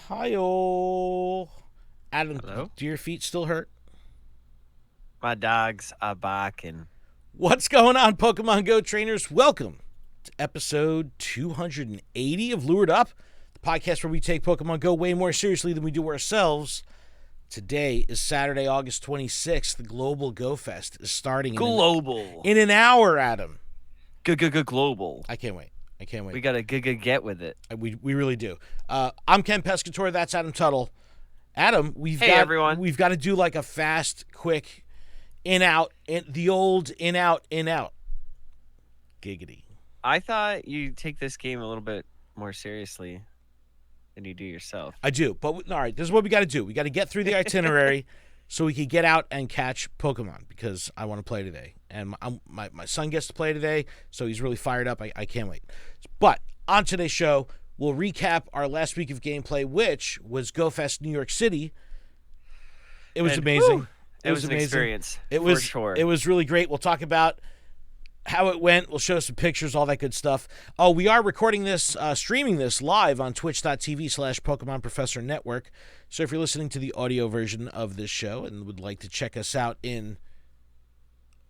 Hi-oh. Adam, Hello? do your feet still hurt? My dogs are barking. What's going on, Pokemon Go trainers? Welcome to episode 280 of LuredUp, the podcast where we take Pokemon Go way more seriously than we do ourselves. Today is Saturday, August 26th. The Global Go Fest is starting Global. in an hour, Adam. Global. I can't wait. We gotta get with it. We really do. I'm Ken Pescatore. That's Adam Tuttle. Adam, Hey, everyone. We've got to do like a fast, quick, the old in out. Giggity. I thought you take this game a little bit more seriously than you do yourself. I do, but all right. This is what we got to do. We got to get through the itinerary so we can get out and catch Pokemon because I want to play today, and my son gets to play today, so he's really fired up. I can't wait. But on today's show, we'll recap our last week of gameplay, which was Go Fest New York City. It was amazing. It was an amazing experience. For sure. It was really great. We'll talk about how it went. We'll show some pictures, all that good stuff. Oh, we are recording this, streaming this live on twitch.tv/Pokemon Professor Network. So if you're listening to the audio version of this show and would like to check us out in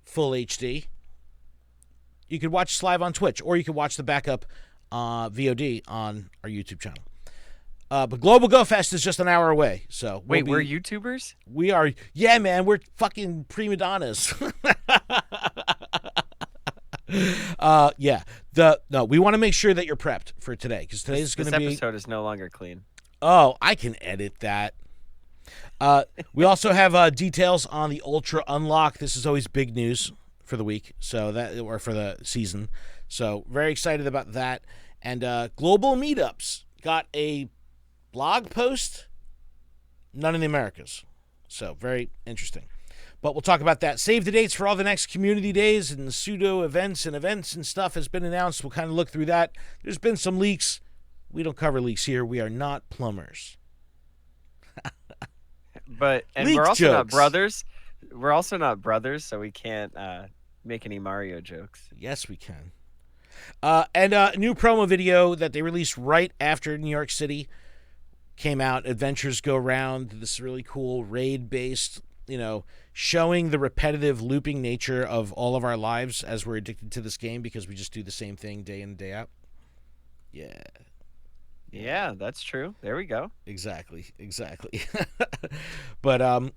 full HD, you could watch us live on Twitch, or you could watch the backup VOD on our YouTube channel. But Global Go Fest is just an hour away. So Wait, we're YouTubers? We are. Yeah, man, we're fucking prima donnas. Yeah. We want to make sure that you're prepped for today because today's going to be. This episode is no longer clean. Oh, I can edit that. We also have details on the Ultra Unlock. This is always big news for the week, or for the season. So very excited about that. And Global Meetups got a blog post, none in the Americas. So very interesting. But we'll talk about that. Save the dates for all the next community days and pseudo events and stuff has been announced. We'll kind of look through that. There's been some leaks. We don't cover leaks here. We are not plumbers. We're also not brothers. We're also not brothers, so we can't make any Mario jokes. Yes, we can. And a new promo video that they released right after New York City came out. Adventures Go Round. This really cool raid-based, showing the repetitive looping nature of all of our lives as we're addicted to this game because we just do the same thing day in and day out. Yeah. Yeah, that's true. There we go. Exactly. But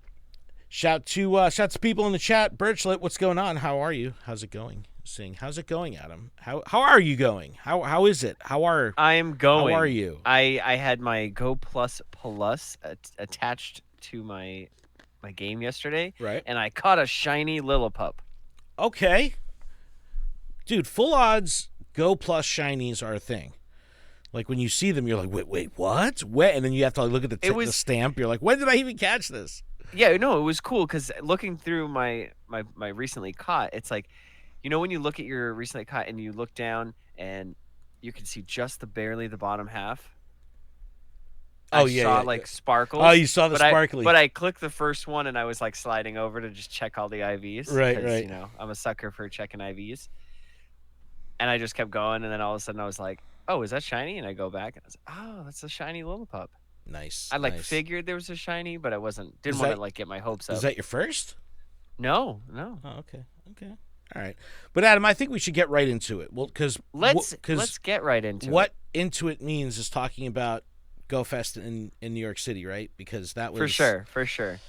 shout to people in the chat. Birchlet, what's going on? How are you? How's it going? How's it going, Adam? How are you going? How is it? I am going. How are you? I had my Go Plus attached to my game yesterday, right? And I caught a shiny Lillipup. Okay, dude, full odds Go Plus shinies are a thing. Like when you see them, you're like, wait, what? And then you have to look at the stamp. You're like, when did I even catch this? Yeah, no, it was cool because looking through my recently caught, it's like, when you look at your recently caught and you look down and you can see just barely the bottom half. I saw sparkles. Oh, you saw the sparkly. But I clicked the first one and I was like sliding over to just check all the IVs. Right. I'm a sucker for checking IVs. And I just kept going, and then all of a sudden I was like, oh, is that shiny? And I go back and I was like, oh, that's a shiny Lillipup. Nice. I figured there was a shiny, but I didn't want to get my hopes up. Is that your first? No. Oh, okay. All right. But Adam, I think we should get right into it. Well, let's get right into it. What into it means is talking about Go Fest in New York City, right? Because that was for sure.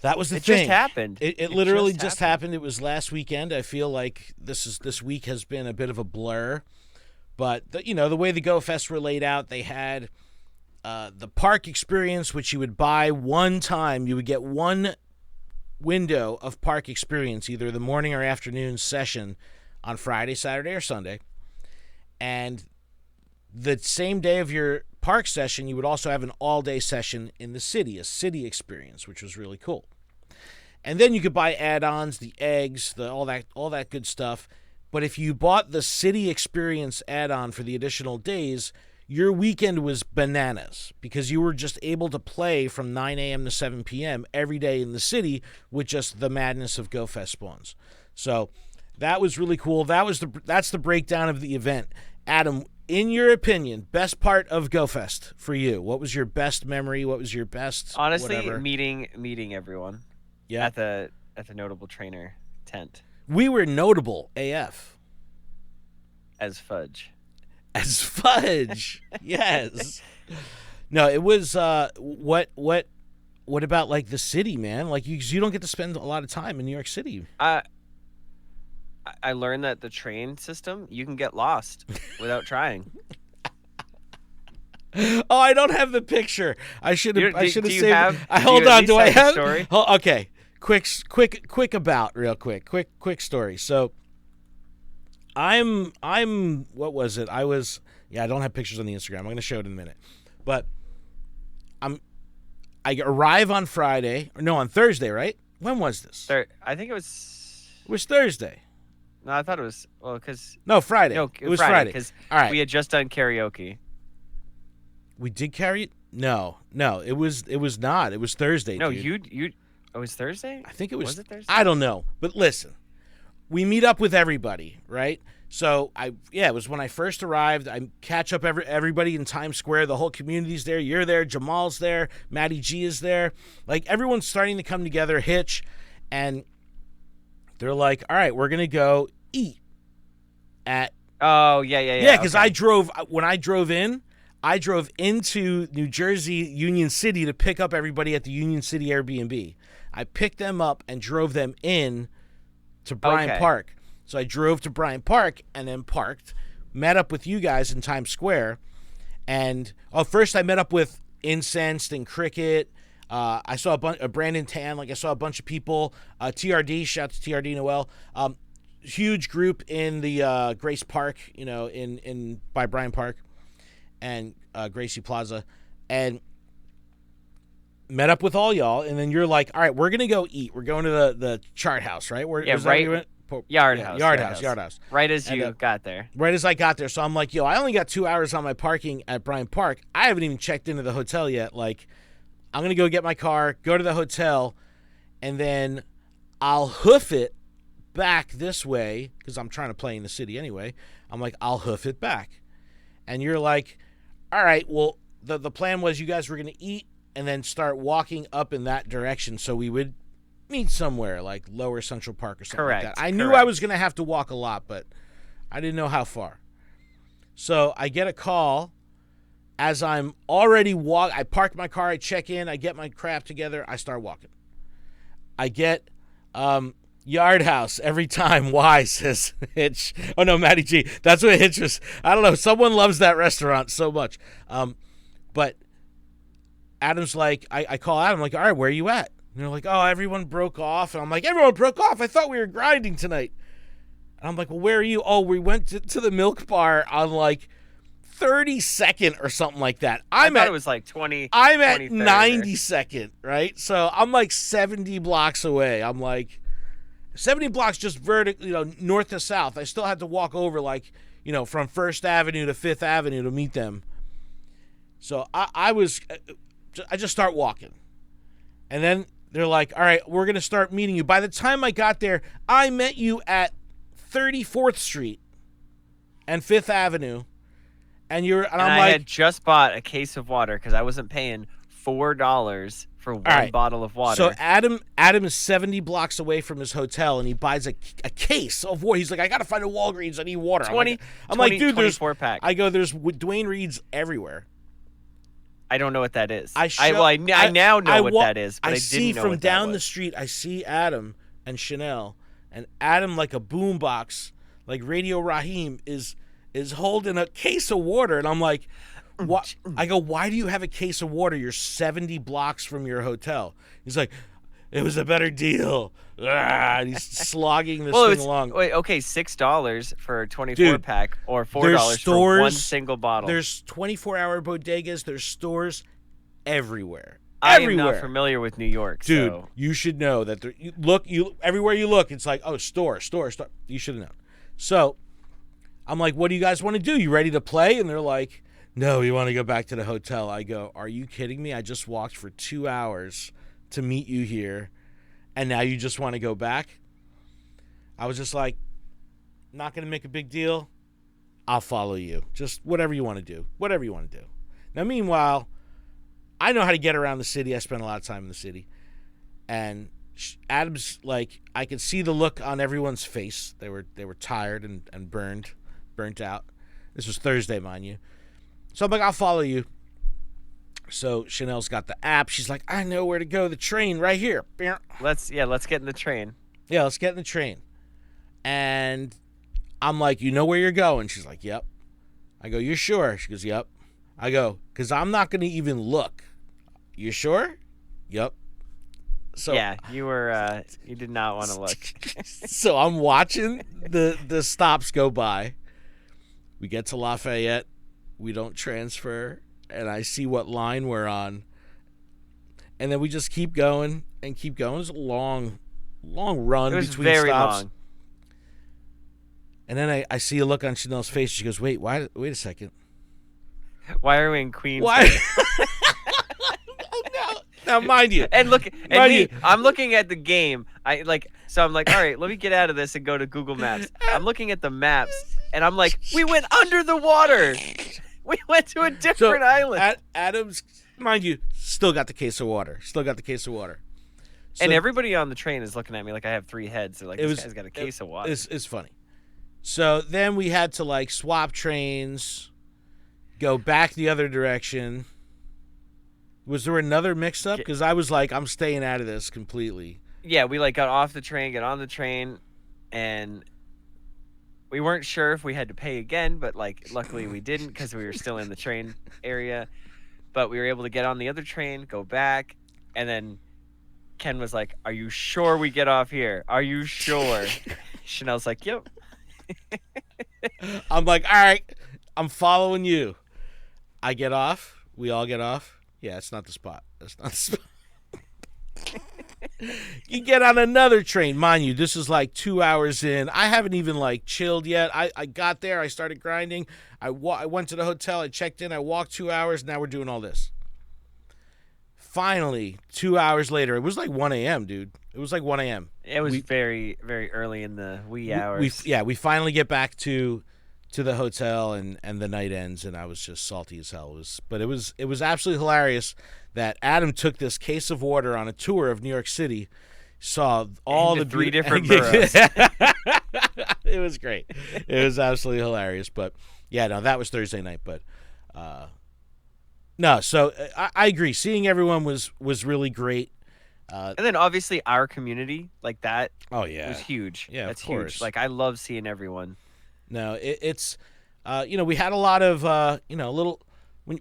That was the thing. It just happened. It literally just happened. It was last weekend. I feel like this week has been a bit of a blur. But the way the Go Fest were laid out, they had the park experience, which you would buy one time. You would get one window of park experience, either the morning or afternoon session on Friday, Saturday, or Sunday. And the same day of your park session, you would also have an all-day session in the city, a city experience, which was really cool. And then you could buy add-ons, the eggs, all that good stuff. But if you bought the city experience add-on for the additional days, your weekend was bananas because you were just able to play from 9 a.m. to 7 p.m. every day in the city with just the madness of Go Fest spawns. So that was really cool. That's the breakdown of the event. Adam, in your opinion, best part of Go Fest for you? What was your best memory? What was your best? Honestly, whatever? meeting everyone. Yeah. At the notable trainer tent. We were notable AF. As fudge. As fudge. Yes. No, it was what about like the city, man? Like you don't get to spend a lot of time in New York City. I learned that the train system, you can get lost without trying. Oh, I don't have the picture. I should have saved it. Hold on. Do I have story? Okay. Quick about real quick. Quick story. So I'm what was it? I don't have pictures on the Instagram. I'm going to show it in a minute. But I arrive on Friday. Or no, on Thursday, right? When was this? I think it was. It was Thursday. No, I thought it was because. No, Friday. No, it was Friday because right. We had just done karaoke. We did carry it? No, it was not. It was Thursday. No, dude. it was Thursday? I think it was. Was it Thursday? I don't know. But listen, we meet up with everybody, right? So it was when I first arrived. I catch up everybody in Times Square. The whole community's there. You're there. Jamal's there. Matty G is there. Like everyone's starting to come together. Hitch, and they're like, "All right, we're gonna go eat at." Oh yeah. Yeah, because when I drove into New Jersey Union City to pick up everybody at the Union City Airbnb. I picked them up and drove them in to Bryant Park. So I drove to Bryant Park and then parked, met up with you guys in Times Square. And first I met up with Incensed and Cricket. I saw a Brandon Tan. Like I saw a bunch of people. TRD, shout to TRD Noel. Huge group in the Grace Park, in by Bryant Park and Gracie Plaza, and met up with all y'all. And then you're like, all right, we're gonna go eat. We're going to the Chart House, right? Yard House. Right as you got there. Right as I got there. So I'm like, I only got 2 hours on my parking at Bryant Park. I haven't even checked into the hotel yet. Like, I'm going to go get my car, go to the hotel, and then I'll hoof it back this way because I'm trying to play in the city anyway. I'm like, I'll hoof it back. And you're like, all right, well, the plan was you guys were going to eat and then start walking up in that direction so we would meet somewhere like Lower Central Park or something like that. I knew I was going to have to walk a lot, but I didn't know how far. So I get a call as I'm already I park my car, I check in, I get my crap together, I start walking. I get Yard House every time. Why, says Hitch. Oh, no, Matty G. That's what Hitch was. I don't know. Someone loves that restaurant so much. But Adam's like, I call Adam, like, all right, where are you at? And they're like, oh, everyone broke off. And I'm like, everyone broke off? I thought we were grinding tonight. And I'm like, well, where are you? Oh, we went to the milk bar on like 32nd or something like that. I thought it was like 20. I'm at 92nd, right? So I'm like 70 blocks away. I'm like 70 blocks just vertically, north to south. I still had to walk over like, from First Avenue to Fifth Avenue to meet them. So I just start walking. And then they're like, all right, we're going to start meeting you. By the time I got there, I met you at 34th Street and Fifth Avenue. And I had just bought a case of water because I wasn't paying $4 for one bottle of water. So Adam is 70 blocks away from his hotel, and he buys a case of water. He's like, I got to find a Walgreens. I need water. I'm like, dude, there's 24-pack. I go, there's Dwayne Reed's everywhere. I don't know what that is. I now know what that is, but I see didn't know from what down that was. the street, I see Adam and Chanel, and Adam, like a boombox, like Radio Raheem, is holding a case of water, and I'm like, what? I go, why do you have a case of water? You're 70 blocks from your hotel. He's like, it was a better deal. And he's slogging this thing along. Wait, okay, $6 for a 24-pack or $4 for one single bottle. There's 24-hour bodegas. There's stores everywhere. I am not familiar with New York, dude. So. You should know that. Everywhere you look, it's like, oh, store. You should have known. So I'm like, what do you guys want to do? You ready to play? And they're like, no, we want to go back to the hotel. I go, are you kidding me? I just walked for 2 hours to meet you here, and now you just want to go back? I was just like, not going to make a big deal. I'll follow you. Just whatever you want to do. Whatever you want to do. Now, meanwhile, I know how to get around the city. I spend a lot of time in the city. And Adam's like, I could see the look on everyone's face. They were tired and burnt out. This was Thursday, mind you. So I'm like, I'll follow you. So Chanel's got the app. She's like, I know where to go. The train right here. Let's get in the train. Yeah, let's get in the train. And I'm like, you know where you're going? She's like, yep. I go, you sure? She goes, yep. I go, because I'm not going to even look. You sure? Yep. So yeah, you did not want to look. So I'm watching the stops go by. We get to Lafayette. We don't transfer. And I see what line we're on. And then we just keep going and keep going. It's a long run between stops. It was very long. And then I see a look on Chanel's face. She goes, wait a second. Why are we in Queens? Why? Now, mind you. And look, and me, I'm looking at the game. So I'm like, all right, let me get out of this and go to Google Maps. I'm looking at the maps, and I'm like, we went under the water. We went to a different island. Adam's, mind you, still got the case of water. So, and everybody on the train is looking at me like I have 3 heads. They're like, this guy's got a case of water. It's funny. So then we had to like swap trains, go back the other direction. Was there another mix-up? Because I was like, I'm staying out of this completely. Yeah, we like got off the train, got on the train, and we weren't sure if we had to pay again, but like luckily we didn't because we were still in the train area. But we were able to get on the other train, go back, and then Ken was like, are you sure we get off here? Are you sure? Chanel's like, yep. I'm like, all right, I'm following you. I get off. We all get off. Yeah, it's not the spot. That's not the spot. You get on another train. Mind you, this is like 2 hours in. I haven't even like chilled yet. I got there. I started grinding. I went to the hotel. I checked in. I walked 2 hours. Now we're doing all this. Finally, 2 hours later, it was like 1 a.m., dude. It was like 1 a.m. It was very, very early in the wee hours. We finally get back to the hotel, and the night ends, and I was just salty as hell. It was absolutely hilarious that Adam took this case of water on a tour of New York City, saw all the 3 different boroughs. It was great. It was absolutely hilarious. But yeah, no, that was Thursday night. But no, so I agree. Seeing everyone was really great. And then obviously our community like that. Oh yeah, was huge. Yeah, that's of course. Huge. Like I love seeing everyone. No, it's we had a lot of little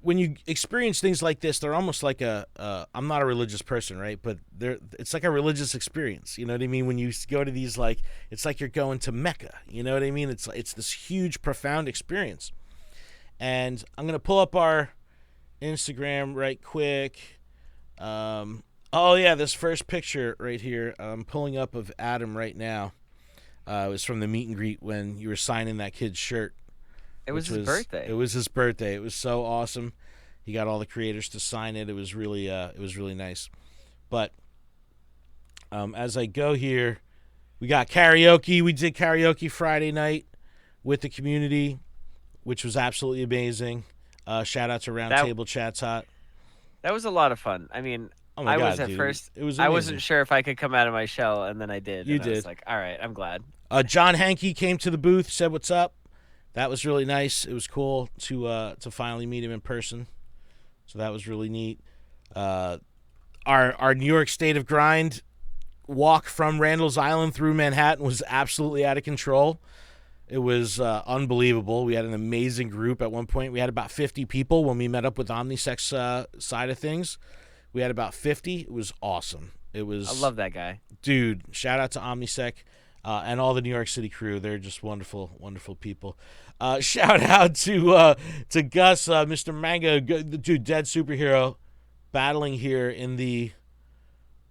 when you experience things like this, they're almost like I'm not a religious person, right? But it's like a religious experience. You know what I mean? When you go to these, like, it's like you're going to Mecca. You know what I mean? It's this huge, profound experience. And I'm gonna pull up our Instagram right quick. Oh yeah, this first picture right here I'm pulling up of Adam right now. It was from the meet and greet when you were signing that kid's shirt. It was his birthday. It was his birthday. It was so awesome. He got all the creators to sign it. It was really nice. But as I go here, we got karaoke. We did karaoke Friday night with the community, which was absolutely amazing. Shout out to Roundtable Chat's Hot. That was a lot of fun. I mean, oh my God, was at dude. first. It was I amazing. wasn't sure if I could come out of my shell, and then I did. You and did. I was like, all right, I'm glad. John Hankey came to the booth, said what's up. That was really nice. It was cool to finally meet him in person. So that was really neat. Our New York State of Grind walk from Randall's Island through Manhattan was absolutely out of control. It was unbelievable. We had an amazing group at one point. We had about 50 people when we met up with Omnisec's side of things. We had about 50. It was awesome. I love that guy. Dude, shout out to Omnisec. And all the New York City crew. They're just wonderful, wonderful people. Shout out to Gus, Mr. Mango, dude, dead superhero, battling here in the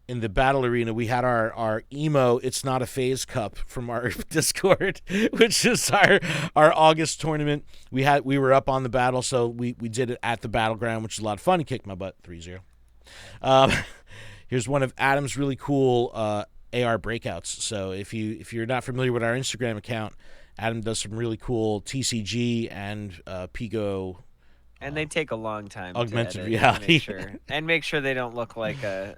battle arena. We had our emo It's Not a Phase Cup from our Discord, which is our August tournament. We were up on the battle, so we did it at the battleground, which is a lot of fun. He kicked my butt 3-0. Here's one of Adam's really cool AR breakouts. So if you're not familiar with our Instagram account, Adam does some really cool TCG and Pigo. And they take a long time. Augmented to reality. make sure they don't look like a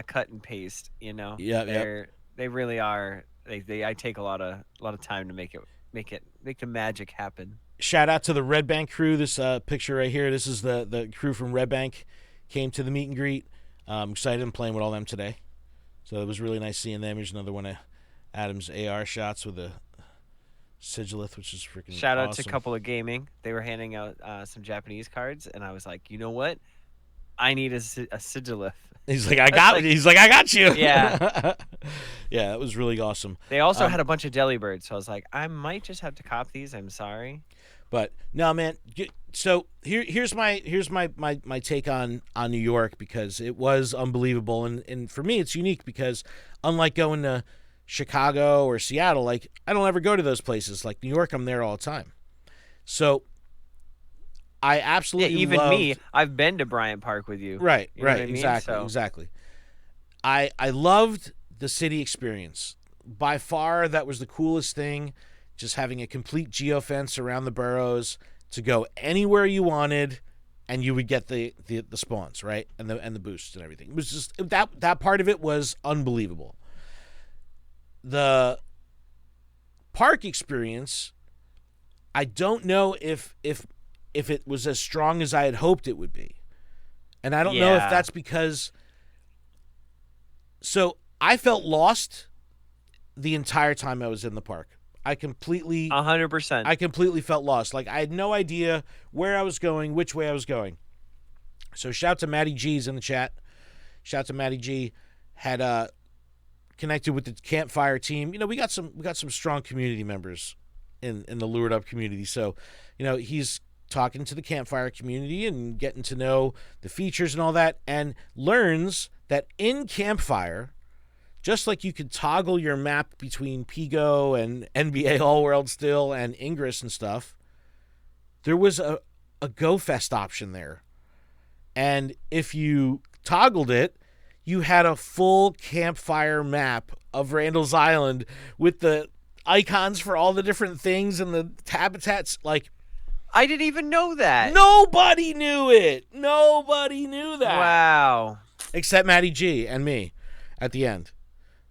cut and paste. You know. Yeah. They really are. I take a lot of time to make the magic happen. Shout out to the Red Bank crew. This picture right here. This is the crew from Red Bank. Came to the meet and greet. I'm excited. I'm playing with all them today. So it was really nice seeing them. Here's another one of Adam's AR shots with a Sigilith, which is freaking Shout out awesome. to Couple of Gaming. They were handing out some Japanese cards, and I was like, you know what? I need a Sigilith. He's like, I got you. Yeah. Yeah, that was really awesome. They also had a bunch of Deli Birds, so I was like, I might just have to cop these. I'm sorry. But no, man. So here's my take on New York, because it was unbelievable, and for me it's unique because unlike going to Chicago or Seattle, like I don't ever go to those places. Like New York, I'm there all the time. So I absolutely even me. I've been to Bryant Park with you. Right, you know right, what I mean? exactly. I loved the city experience. By far, that was the coolest thing. Just having a complete geofence around the boroughs to go anywhere you wanted, and you would get the spawns, right, and the boosts and everything. It was just that part of it was unbelievable. The park experience, I don't know if it was as strong as I had hoped it would be, and I don't know if that's because. So I felt lost the entire time I was in the park. I completely 100%. I completely felt lost. Like I had no idea where I was going, which way I was going. So shout to Matty G's in the chat. Shout to Matty G. Had connected with the campfire team. You know, we got some strong community members in the LuredUp community. So, you know, he's talking to the campfire community and getting to know the features and all that, and learns that in campfire, just like you could toggle your map between Pigo and NBA All-World still and Ingress and stuff, there was a Go Fest option there. And if you toggled it, you had a full campfire map of Randall's Island with the icons for all the different things and the habitats. Like, I didn't even know that. Nobody knew it. Nobody knew that. Wow. Except Matty G and me at the end.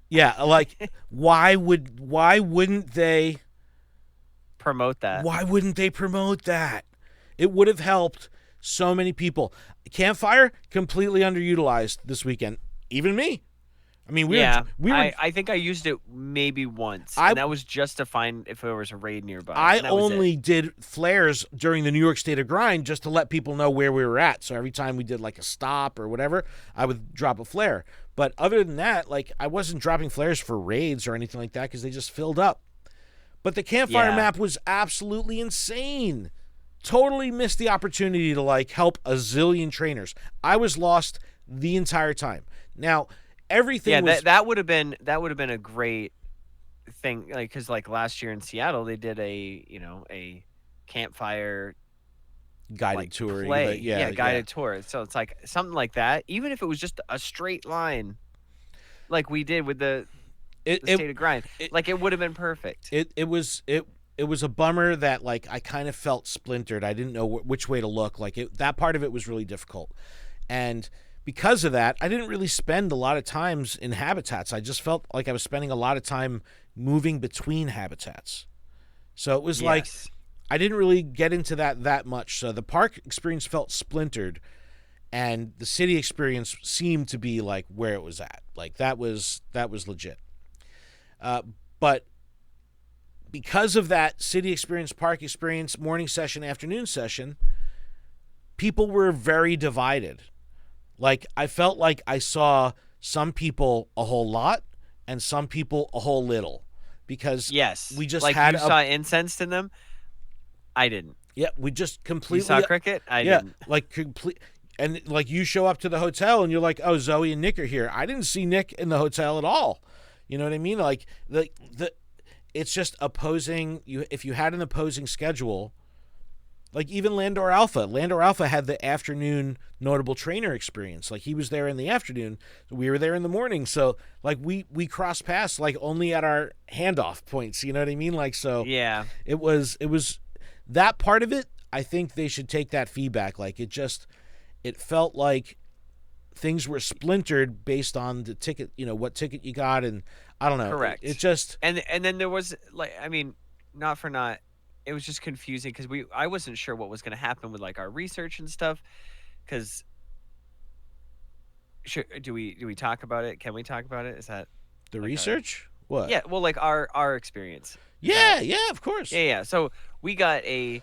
Yeah, like why wouldn't they promote that? Why wouldn't they promote that? It would have helped so many people. Campfire completely underutilized this weekend. Even me. I mean, I think I used it maybe once, and that was just to find if there was a raid nearby. I only did flares during the New York State of Grind just to let people know where we were at. So every time we did like a stop or whatever, I would drop a flare. But other than that, like I wasn't dropping flares for raids or anything like that because they just filled up. But the campfire map was absolutely insane. Totally missed the opportunity to like help a zillion trainers. I was lost the entire time. Now, everything was... that would have been a great thing, like because like last year in Seattle they did a campfire guided tour play. Guided tour. So it's like something like that, even if it was just a straight line like we did with the State of Grind, like it would have been perfect. It was a bummer that like I kind of felt splintered. I didn't know which way to look. Like that part of it was really difficult, and because of that, I didn't really spend a lot of times in habitats. I just felt like I was spending a lot of time moving between habitats. So it was like I didn't really get into that much. So the park experience felt splintered, and the city experience seemed to be like where it was at. Like that was legit. But because of that city experience, park experience, morning session, afternoon session, people were very divided. Like, I felt like I saw some people a whole lot and some people a whole little. Because we just had... you saw incensed in them? I didn't. Yeah, we just completely... You saw cricket? I didn't. Like, complete... And, like, you show up to the hotel and you're like, oh, Zoe and Nick are here. I didn't see Nick in the hotel at all. You know what I mean? Like, it's just opposing... If you had an opposing schedule, Like even Landor Alpha. Landor Alpha had the afternoon notable trainer experience. Like he was there in the afternoon, we were there in the morning. So like we crossed paths like only at our handoff points. You know what I mean? Like so. Yeah. It was that part of it. I think they should take that feedback. Like it felt like things were splintered based on the ticket. You know what ticket you got, and I don't know. Correct. It just and then there was like, I mean, not for not. It was just confusing because I wasn't sure what was going to happen with like our research and stuff. Because do we talk about it? Can we talk about it? Is that the like research? What? Yeah, well, like our experience. Yeah, of course. Yeah. So we got an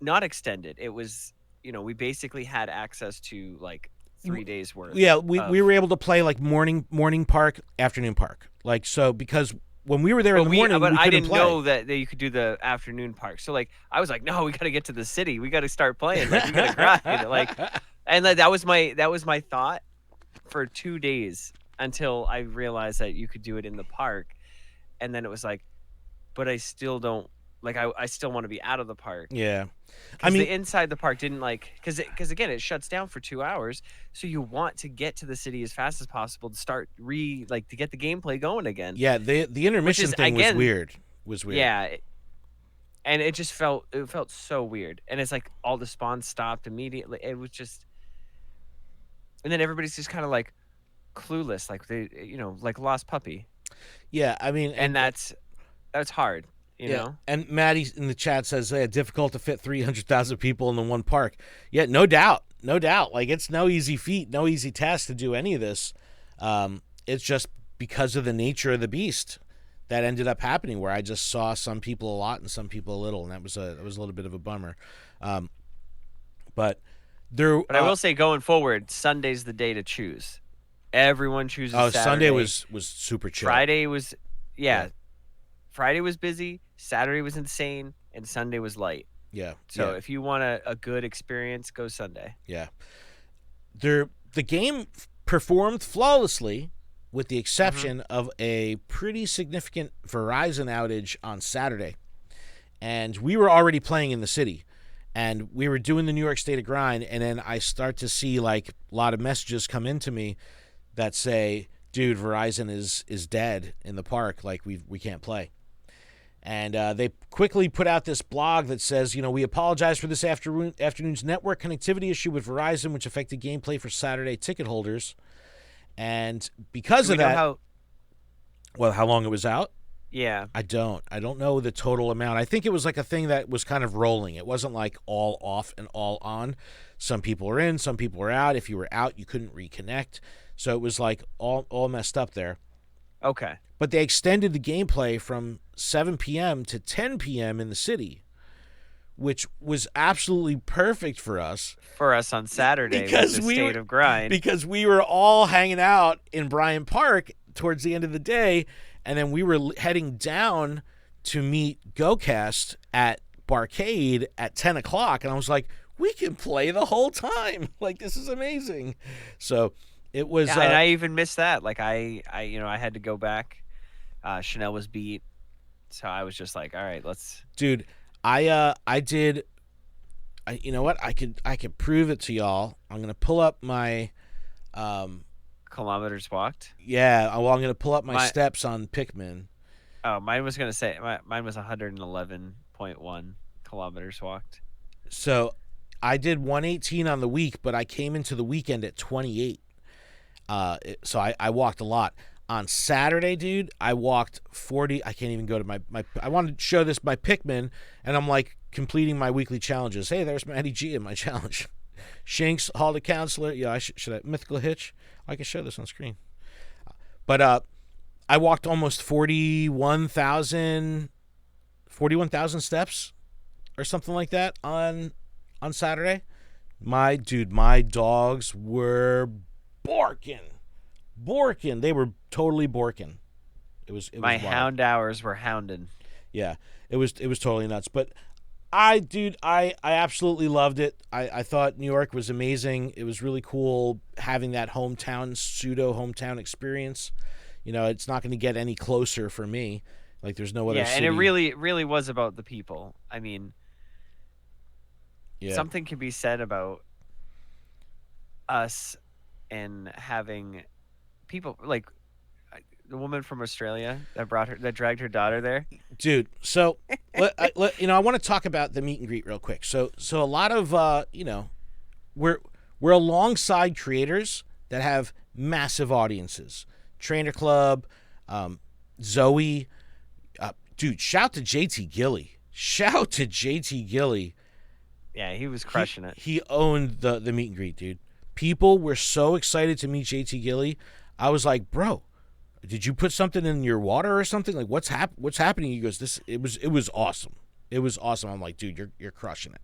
not extended. It was, we basically had access to like 3 days worth. Yeah, we were able to play like morning park, afternoon park. Like so because when we were there in the morning, but we I couldn't didn't play. know that you could do the afternoon park. So like I was like, no, we got to get to the city. We got to start playing. Like we got to grind. Like, and that was my thought for 2 days until I realized that you could do it in the park, and then it was like, but I still don't like. I still want to be out of the park. Yeah, I mean, the inside the park didn't like because again it shuts down for 2 hours, so you want to get to the city as fast as possible to start to get the gameplay going again. Yeah, the intermission thing was weird. Yeah, and it just felt so weird, and it's like all the spawns stopped immediately. It was just, and then everybody's just kind of like clueless, like they like lost puppy. Yeah, I mean, and that's hard. You know? And Maddie in the chat says, difficult to fit 300,000 people in the one park. Yeah, no doubt. Like, it's no easy feat, no easy task to do any of this. It's just because of the nature of the beast that ended up happening, where I just saw some people a lot and some people a little, and that was a little bit of a bummer. But I will say, going forward, Sunday's the day to choose. Everyone chooses Saturday. Sunday was super chill. Friday was, yeah. Friday was busy, Saturday was insane, and Sunday was light. Yeah. So if you want a good experience, go Sunday. Yeah. The game performed flawlessly, with the exception of a pretty significant Verizon outage on Saturday. And we were already playing in the city, and we were doing the New York State of Grind, and then I start to see like a lot of messages come into me that say, dude, Verizon is dead in the park, like we can't play. And they quickly put out this blog that says, we apologize for this afternoon's network connectivity issue with Verizon, which affected gameplay for Saturday ticket holders. And because of that, how long it was out? Yeah. I don't know the total amount. I think it was like a thing that was kind of rolling. It wasn't like all off and all on. Some people were in, some people were out. If you were out, you couldn't reconnect. So it was like all messed up there. Okay. But they extended the gameplay from 7 p.m. to 10 p.m. in the city, which was absolutely perfect for us. For us on Saturday, because with the State of Grind. Because we were all hanging out in Bryant Park towards the end of the day, and then we were heading down to meet GoCast at Barcade at 10 o'clock, and I was like, we can play the whole time. Like, this is amazing. So it was... and I even missed that. Like, I had to go back. Chanel was beat, so I was just like, all right, let's... Dude, I did... you know what? I could prove it to y'all. I'm going to pull up my... kilometers walked? Yeah, well, I'm going to pull up my steps on Pikmin. Oh, mine was 111.1 kilometers walked. So I did 118 on the week, but I came into the weekend at 28. So I walked a lot. On Saturday, dude, I walked 40. I can't even go to my I wanted to show this my Pikmin, and I'm like completing my weekly challenges. Hey, there's Matty G in my challenge. Shinx, Hall to Counselor. Yeah, I should I Mythical Hitch. I can show this on screen. But I walked almost 41,000 steps or something like that on Saturday. My dogs were barking. They were totally borking. It was my wild. hound hours were hounding. Yeah, it was totally nuts. But I absolutely loved it. I thought New York was amazing. It was really cool having that pseudo hometown experience. It's not going to get any closer for me. Like, there's no other city. And it really was about the people. I mean, Yeah. something can be said about us and having people like the woman from Australia that dragged her daughter there. Dude, so I want to talk about the meet and greet real quick. So a lot of we're alongside creators that have massive audiences. Trainer Club, Zoe, dude, shout to JT Gilly. Shout to JT Gilly. Yeah, he was crushing it. He owned the meet and greet, dude. People were so excited to meet JT Gilly. I was like, bro, did you put something in your water or something? Like, what's happening? He goes, it was awesome. It was awesome. I'm like, dude, you're crushing it.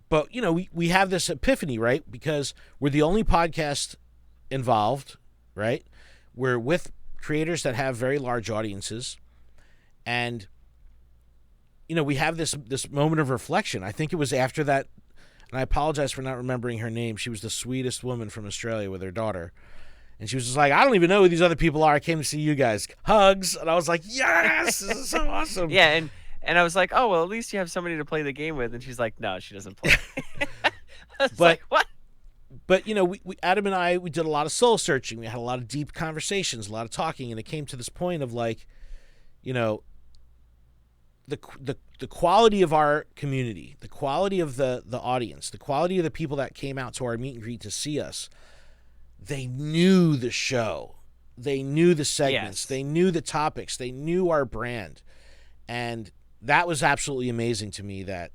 But we have this epiphany, right? Because we're the only podcast involved, right? We're with creators that have very large audiences, and we have this moment of reflection. I think it was after that, and I apologize for not remembering her name. She was the sweetest woman from Australia with her daughter. And she was just like, I don't even know who these other people are. I came to see you guys. Hugs. And I was like, yes, this is so awesome. Yeah, and I was like, oh, well, at least you have somebody to play the game with. And she's like, no, she doesn't play. I was like, what? But, we Adam and I, we did a lot of soul searching. We had a lot of deep conversations, a lot of talking. And it came to this point of like, the quality of our community, the quality of the audience, the quality of the people that came out to our meet and greet to see us. They knew the show. They knew the segments. Yes. They knew the topics. They knew our brand. And that was absolutely amazing to me that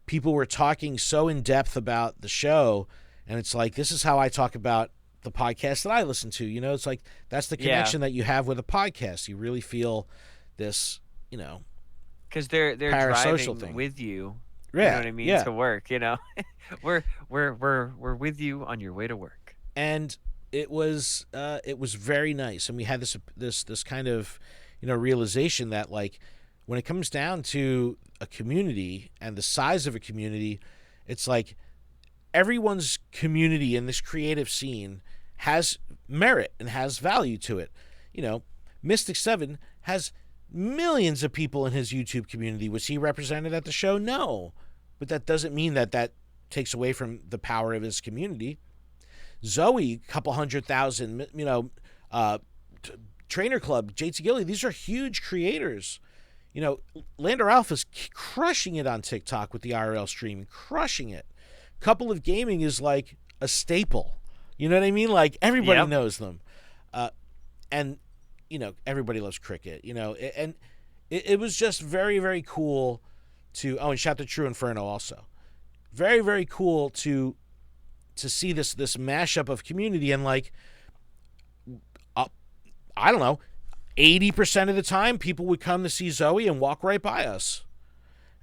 people were talking so in depth about the show. And it's like, this is how I talk about the podcast that I listen to. It's like, that's the connection that you have with a podcast. You really feel this, because they're driving thing with you. Yeah. You know what I mean? Yeah. To work, we're with you on your way to work. And it was very nice, and we had this kind of realization that like when it comes down to a community and the size of a community, it's like everyone's community in this creative scene has merit and has value to it. Mystic 7 has millions of people in his YouTube community. Was he represented at the show? No, but that doesn't mean that takes away from the power of his community. Zoe, couple 100,000, Trainer Club, JT Gilly, these are huge creators. Lander Alpha's crushing it on TikTok with the IRL stream, crushing it. Couple of Gaming is like a staple. You know what I mean? Like everybody knows them. And everybody loves cricket, and it was just very, very cool to, and shout to True Inferno also. Very, very cool to see this mashup of community, and like, I don't know, 80% of the time people would come to see Zoe and walk right by us.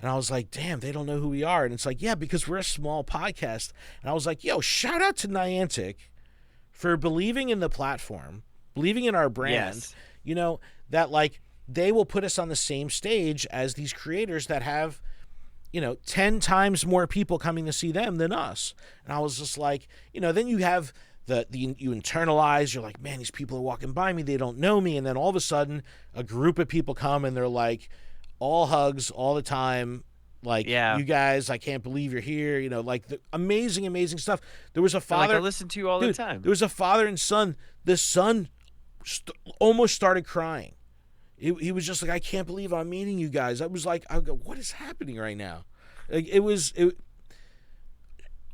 And I was like, damn, they don't know who we are. And it's like, yeah, because we're a small podcast. And I was like, yo, shout out to Niantic for believing in the platform, believing in our brand, that like they will put us on the same stage as these creators that have 10 times more people coming to see them than us. And I was just like, then you have you internalize, you're like, man, these people are walking by me, they don't know me. And then all of a sudden a group of people come and they're like, all hugs all the time. Like, you guys, I can't believe you're here. Like the amazing, amazing stuff. There was a father. I listen to you all the time. There was a father and son. The son almost started crying. He was just like, I can't believe I'm meeting you guys. I was like, I go, what is happening right now? Like,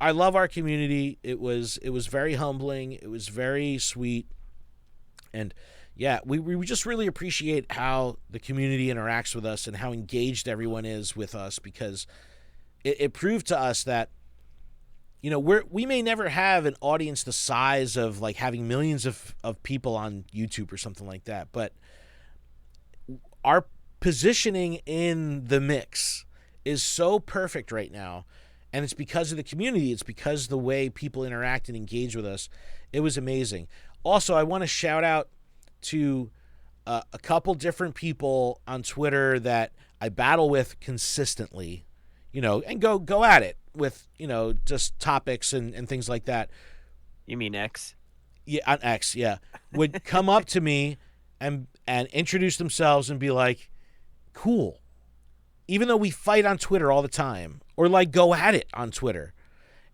I love our community. It was very humbling. It was very sweet. And yeah, we just really appreciate how the community interacts with us and how engaged everyone is with us, because it proved to us that, we may never have an audience the size of like having millions of people on YouTube or something like that, but our positioning in the mix is so perfect right now, and it's because of the community. It's because of the way people interact and engage with us. It was amazing. Also, I want to shout out to a couple different people on Twitter that I battle with consistently, and go at it with, just topics and things like that. You mean X? Yeah, on X, yeah. Would come up to me and introduce themselves and be like, cool. even though we fight on Twitter all the time, or like go at it on Twitter.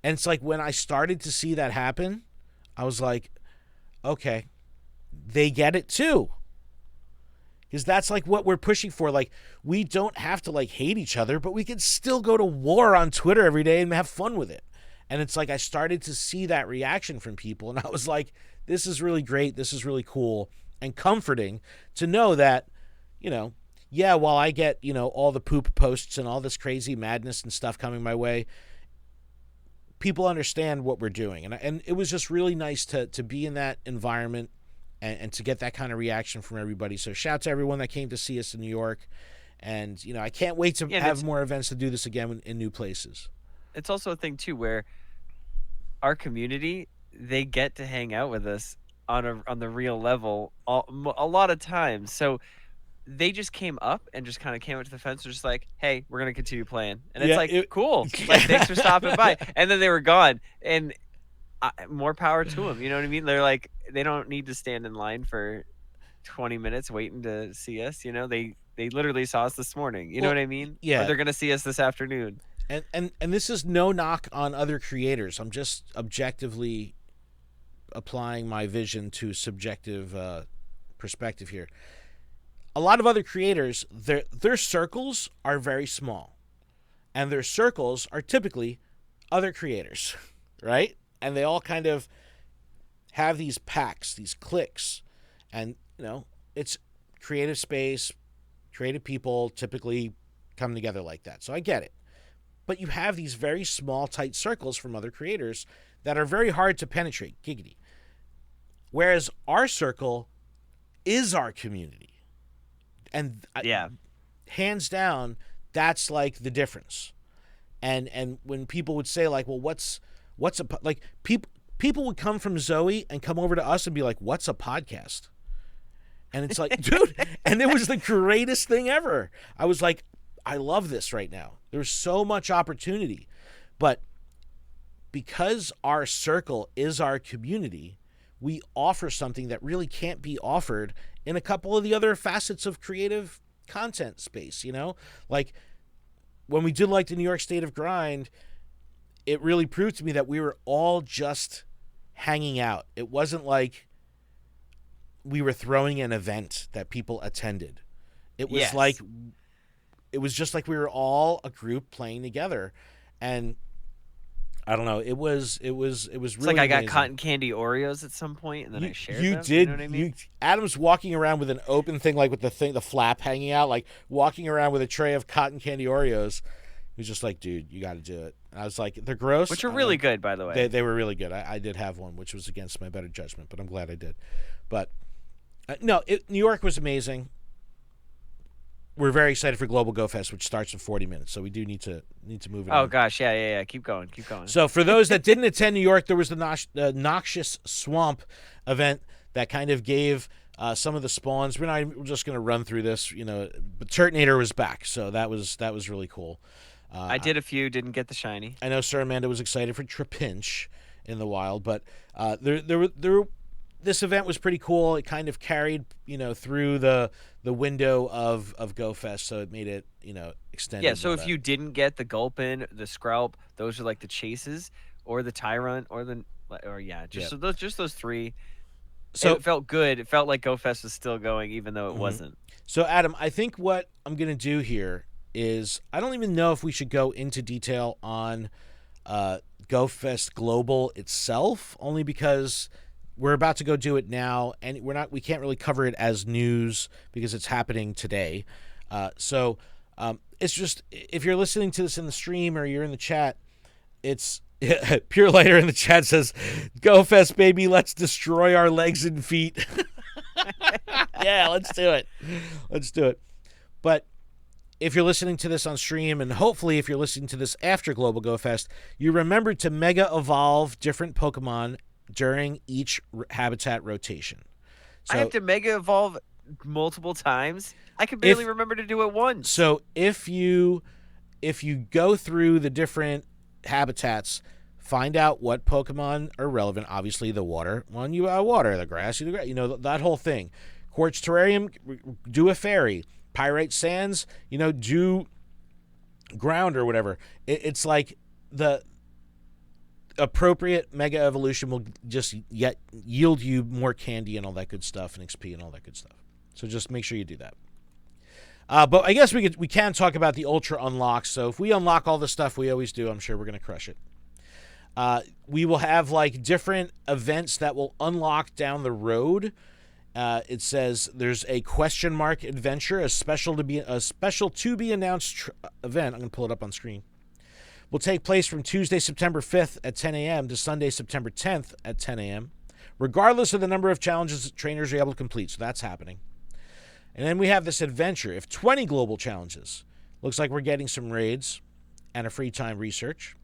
And it's like when I started to see that happen, I was like, okay, they get it too. Because that's like what we're pushing for. Like, we don't have to like hate each other, but we can still go to war on Twitter every day and have fun with it. And it's like I started to see that reaction from people, and I was like, this is really great. This is really cool and comforting to know that, you know, yeah, while I get, you know, all the poop posts and all this crazy madness and stuff coming my way, people understand what we're doing. And it was just really nice to be in that environment and to get that kind of reaction from everybody. So shout out to everyone that came to see us in New York. And, you know, I can't wait to have more events to do this again in new places. It's also a thing, too, where our community, they get to hang out with us on the real level a lot of times. So they just came up and just kind of came up to the fence and just like, hey, we're going to continue playing. And it's cool. Like, thanks for stopping by. And then they were gone. And more power to them. You know what I mean? They're like, they don't need to stand in line for 20 minutes waiting to see us. You know, they literally saw us this morning. You know what I mean? Yeah. Or they're going to see us this afternoon. And this is no knock on other creators. I'm just objectively applying my vision to subjective perspective here. A lot of other creators, their circles are very small, and their circles are typically other creators, right? And they all kind of have these packs, these cliques, and, you know, it's creative space, creative people typically come together like that. So I get it. But you have these very small, tight circles from other creators that are very hard to penetrate, giggity. Whereas our circle is our community. And hands down, that's like the difference. And when people would say like, well, what's a like people would come from Zoe and come over to us and be like, what's a podcast? And it's like, dude, and it was the greatest thing ever. I was like, I love this right now. There's so much opportunity. But because our circle is our community, we offer something that really can't be offered in a couple of the other facets of creative content space, you know? Like, when we did like the New York State of Grind, it really proved to me that we were all just hanging out. It wasn't like we were throwing an event that people attended. It was like, it was just like we were all a group playing together. And I don't know. It was really It's like I got amazing. cotton candy Oreos at some point, and then I shared you them. did. You know what I mean? Adam's walking around with an open thing, like with the flap hanging out, like walking around with a tray of cotton candy Oreos. He was just like, dude, you got to do it. And I was like, they're gross. Which are really good, by the way. They were really good. I did have one, which was against my better judgment, but I'm glad I did. But no, New York was amazing. We're very excited for Global Go Fest, which starts in 40 minutes. So we do need to move it on. Oh, gosh. Yeah. Keep going. So for those that didn't attend New York, there was the Noxious Swamp event that kind of gave some of the spawns. We're just going to run through this, you know, but Turtonator was back. So that was really cool. I did a few, didn't get the shiny. I know Sir Amanda was excited for Trapinch in the wild, but this event was pretty cool. It kind of carried, you know, through the window of Go Fest, so it made it, you know, extended. Yeah, so if you didn't get the Gulpin, the Scralp, those are like the chases, or the Tyrant, just those three. So it felt good. It felt like Go Fest was still going, even though it wasn't. So Adam, I think what I'm gonna do here is I don't even know if we should go into detail on Go Fest Global itself, only because we're about to go do it now, and we can't really cover it as news because it's happening today. So it's just, if you're listening to this in the stream or you're in the chat, it's Pure Lighter in the chat says, "Go Fest, baby, let's destroy our legs and feet." Yeah, let's do it. But if you're listening to this on stream, and hopefully if you're listening to this after Global Go Fest, you remember to mega evolve different Pokemon during each habitat rotation. So, I have to mega evolve multiple times. I can barely remember to do it once. So if you go through the different habitats, find out what Pokemon are relevant. Obviously, the water one, you water, the grass, you the grass, you know, that whole thing. Quartz Terrarium, do a fairy. Pyrite Sands, you know, do ground or whatever, it's like the appropriate Mega Evolution will just yield you more candy and all that good stuff, and XP and all that good stuff. So just make sure you do that. But I guess we can talk about the Ultra unlocks. So if we unlock all the stuff we always do, I'm sure we're going to crush it. We will have like different events that will unlock down the road. It says there's a question mark adventure, a special to be announced event. I'm going to pull it up on screen. Will take place from Tuesday, September 5th at 10 a.m. to Sunday, September 10th at 10 a.m., regardless of the number of challenges that trainers are able to complete. So that's happening. And then we have this adventure. If 20 global challenges, looks like we're getting some raids and a free time research.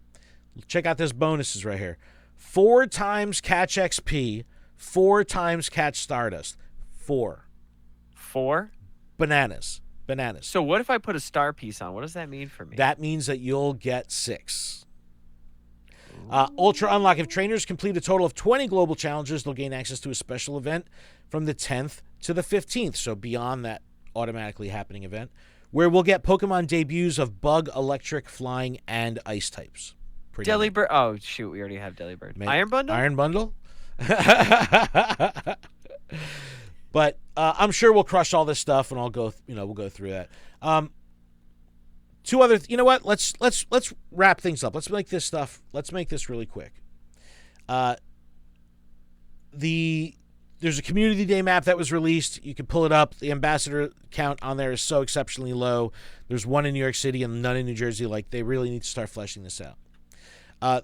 Check out this bonuses right here. 4 times catch XP, 4 times catch Stardust. 4. Bananas. So what if I put a star piece on? What does that mean for me? That means that you'll get 6. Ultra Unlock. If trainers complete a total of 20 global challenges, they'll gain access to a special event from the 10th to the 15th. So beyond that automatically happening event, where we'll get Pokemon debuts of Bug, Electric, Flying, and Ice types. Delibird. Oh, shoot. We already have Delibird. Iron Bundle? Iron Bundle? But I'm sure we'll crush all this stuff, and we'll go through that. 2 other, you know what? Let's wrap things up. Let's make this really quick. There's a community day map that was released. You can pull it up. The ambassador count on there is so exceptionally low. There's 1 in New York City and none in New Jersey. Like, they really need to start fleshing this out.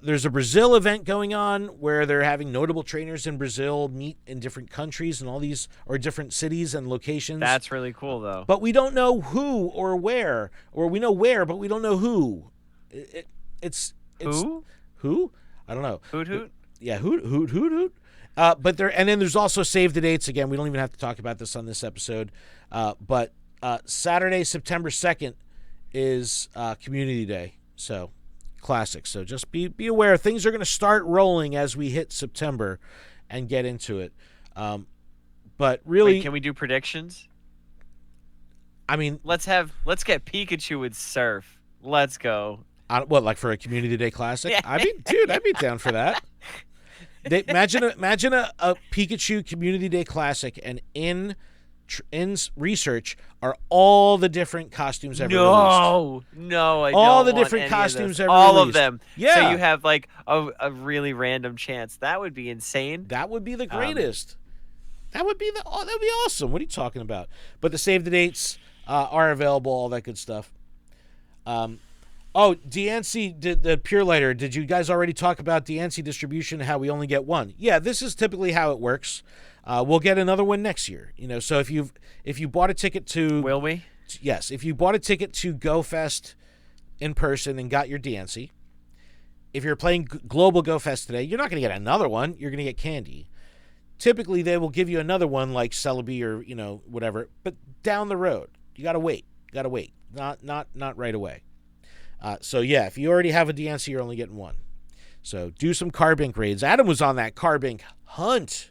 There's a Brazil event going on where they're having notable trainers in Brazil meet in different countries and all these, or different cities and locations. That's really cool, though. But we don't know who or where, or we know where, but we don't know who. It's who? Who? I don't know. Hoot hoot. Yeah, hoot. But and then there's also save the dates. Again, we don't even have to talk about this on this episode. But Saturday, September 2nd is Community Day. So. Classic. So just be aware. Things are going to start rolling as we hit September and get into it. But really... Wait, can we do predictions? I mean... Let's get Pikachu with Surf. Let's go. What, like for a Community Day Classic? Yeah. I'd be down for that. Imagine a Pikachu Community Day Classic, and in research are all the different costumes ever released. No, I don't all the want different any costumes of ever all released. Of them. Yeah. So you have like a really random chance. That would be insane. That would be the greatest. That would be awesome. What are you talking about? But the save the dates are available, all that good stuff. DNC did the Pure Lighter. Did you guys already talk about DNC distribution? How we only get 1? Yeah, this is typically how it works. We'll get another one next year. So if you bought a ticket to... Will we? Yes. If you bought a ticket to Go Fest in person and got your DNC, if you're playing Global Go Fest today, you're not going to get another one. You're going to get candy. Typically, they will give you another one like Celebi or, whatever. But down the road, you got to wait. Not right away. So, yeah, if you already have a DNC, you're only getting 1. So do some Carbink raids. Adam was on that Carbink hunt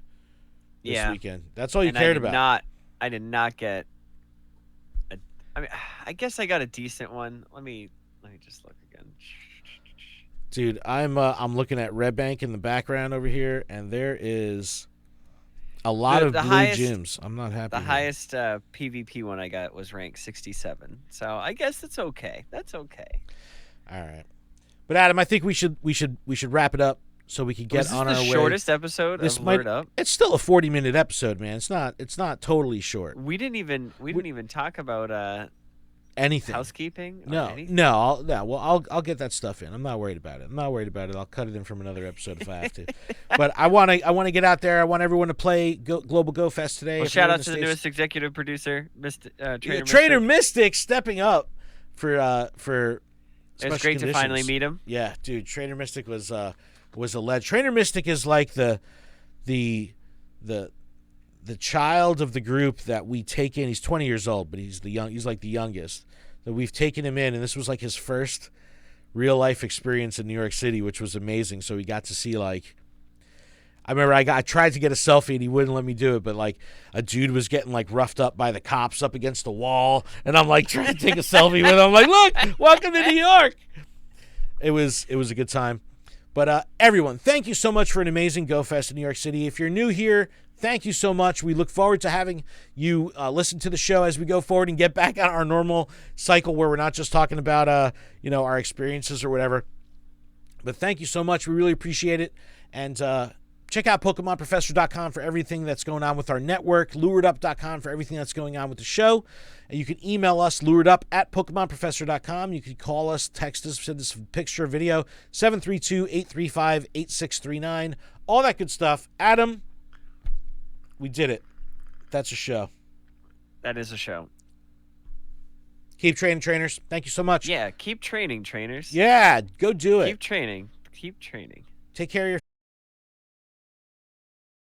this weekend. That's all you cared about. I did not get. I guess I got a decent one. Let me just look again. Dude, I'm looking at Red Bank in the background over here, and there is a lot of blue gyms. I'm not happy. The highest PvP one I got was rank 67. So I guess that's okay. All right, but Adam, I think we should wrap it up so we can get on our way. This is the shortest episode of LuredUp. It's still a 40-minute episode, man. It's not totally short. We didn't even talk about anything. Housekeeping? No. Well, I'll get that stuff in. I'm not worried about it. I'll cut it in from another episode if I have to. But I want to get out there. I want everyone to play Global Go Fest today. Well, shout out to the newest executive producer, Trader Mystic, stepping up for. It was great to finally meet him. Yeah, dude, Trader Mystic was a legend. Trader Mystic is like the child of the group that we take in. He's 20 years old, but he's like the youngest. So we've taken him in, and this was like his first real life experience in New York City, which was amazing. So we got to see I remember I tried to get a selfie and he wouldn't let me do it, but like a dude was getting like roughed up by the cops up against the wall, and I'm like trying to take a selfie with him. I'm like, look, welcome to New York. It was a good time. But everyone, thank you so much for an amazing Go Fest in New York City. If you're new here, thank you so much. We look forward to having you listen to the show as we go forward and get back on our normal cycle where we're not just talking about our experiences or whatever. But thank you so much. We really appreciate it. And check out PokemonProfessor.com for everything that's going on with our network, LuredUp.com for everything that's going on with the show. And you can email us, LuredUp@PokemonProfessor.com. You can call us, text us, send us a picture, video, 732-835-8639. All that good stuff. Adam, we did it. That's a show. That is a show. Keep training, trainers. Thank you so much. Yeah, keep training, trainers. Yeah, go do it. Keep training. Keep training. Take care of your